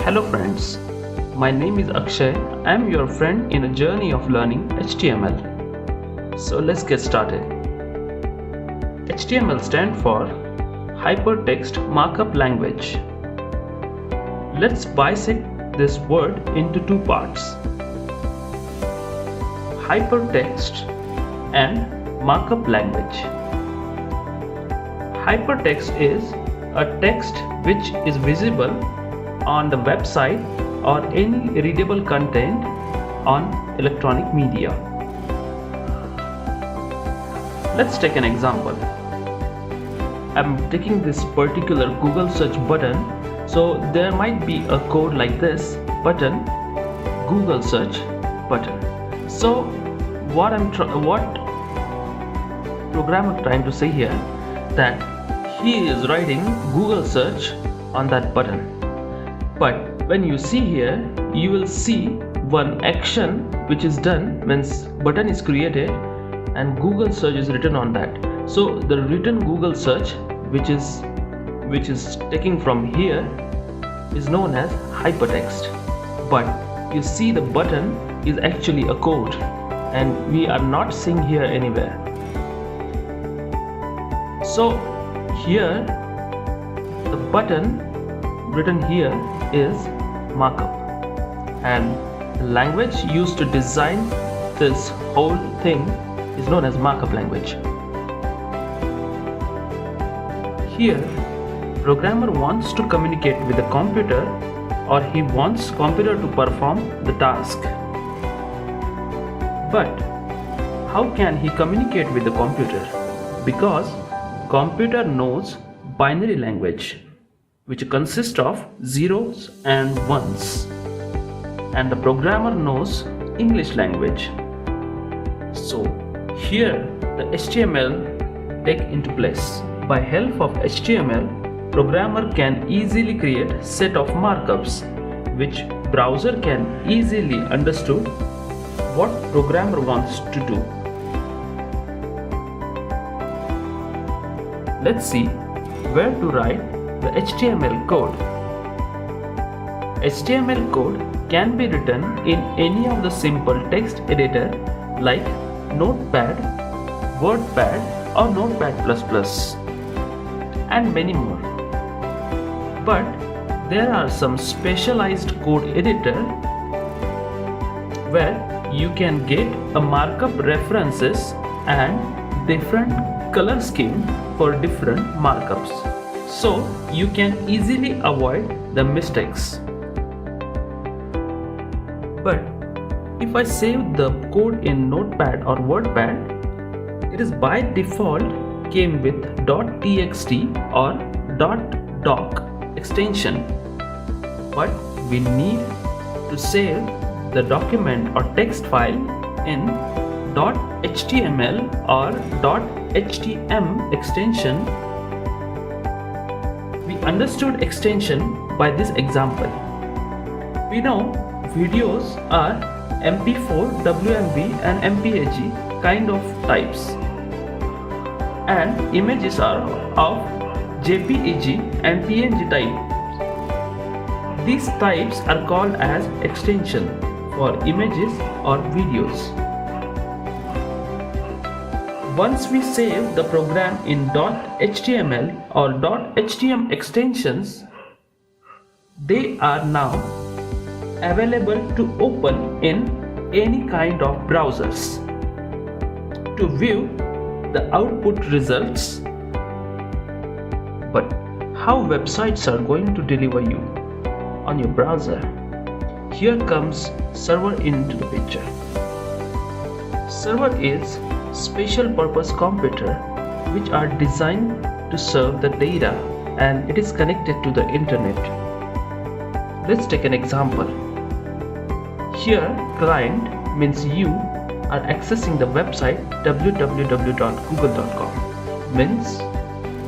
Hello friends, my name is Akshay. I am your friend in a journey of learning HTML. So let's get started. HTML stands for Hypertext Markup Language. Let's bisect this word into two parts: hypertext and markup language. Hypertext is a text which is visible on the website or any readable content on electronic media. Let's take an example. I'm taking this particular Google search button, so there might be a code like this: button, Google search button. So what programmer trying to say here, that he is writing Google search on that button. But when you see here, you will see one action which is done when button is created and Google search is written on that. So the written Google search which is taking from here is known as hypertext. But you see the button is actually a code and we are not seeing here anywhere. So here the button written here is markup, and the language used to design this whole thing is known as markup language. Here programmer wants to communicate with the computer, or he wants computer to perform the task. But how can he communicate with the computer? Because computer knows binary language, which consists of zeros and ones, and the programmer knows English language. So here the HTML take into place. By help of HTML, programmer can easily create set of markups which browser can easily understood what programmer wants to do. Let's see where to write the HTML code. HTML code can be written in any of the simple text editor like Notepad, WordPad or Notepad++, and many more. But there are some specialized code editor where you can get a markup references and different color scheme for different markups, so you can easily avoid the mistakes. But if I save the code in Notepad or WordPad, it is by default came with .txt or .doc extension, but we need to save the document or text file in .html or .htm extension. We understood extension by this example. We know videos are MP4, WMV and MPEG kind of types, and images are of JPEG and PNG type. These types are called as extension for images or videos. Once we save the program in .html or .htm extensions, they are now available to open in any kind of browsers to view the output results. But how websites are going to deliver you on your browser? Here comes server into the picture. Server is special purpose computer which are designed to serve the data, and it is connected to the internet. Let's take an example. Here client means you are accessing the website www.google.com. Means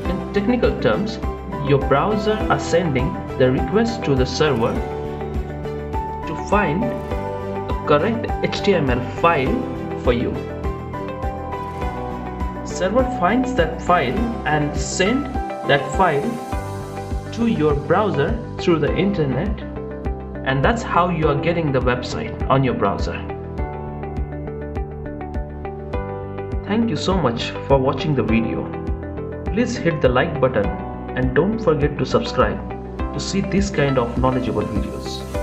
in technical terms, your browser are sending the request to the server to find a correct HTML file for you. Server finds that file and send that file to your browser through the internet, And that's how you are getting the website on your browser. Thank you so much for watching the video. Please hit the like button and don't forget to subscribe to see this kind of knowledgeable videos.